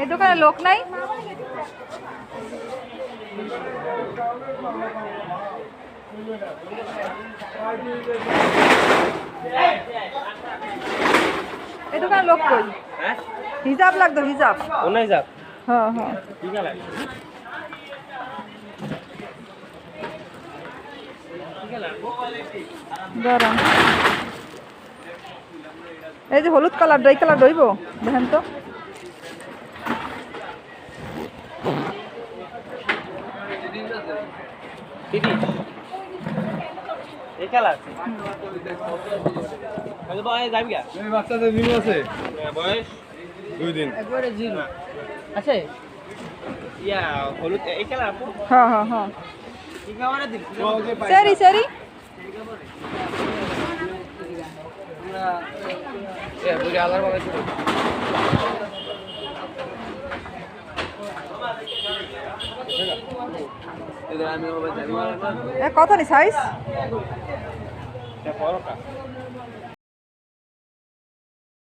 এই দোকানে লোক নাই? এই দোকানে লোক কই? হিজাব লাগতো, হিজাব। কোন হিজাব? হ্যাঁ হ্যাঁ, ঠিক আছে। দাঁড়ান। এই যে হলুদ কালার, এই কালার দইব দেখেন তো। এই কালার যাবি গা? বাচ্চাদের নিউ আছে, বয়স 2 দিন। একবারে জিরো আছে। ইয়া হলুদ এই কালার আপু? হ্যাঁ হ্যাঁ হ্যাঁ, কি কালারে দিন? সারি সারি। এ বুড়ি আলার বাবা দিন। এদের আমি বাবা যাবি না। কত নি সাইজ? এটা বড়টা।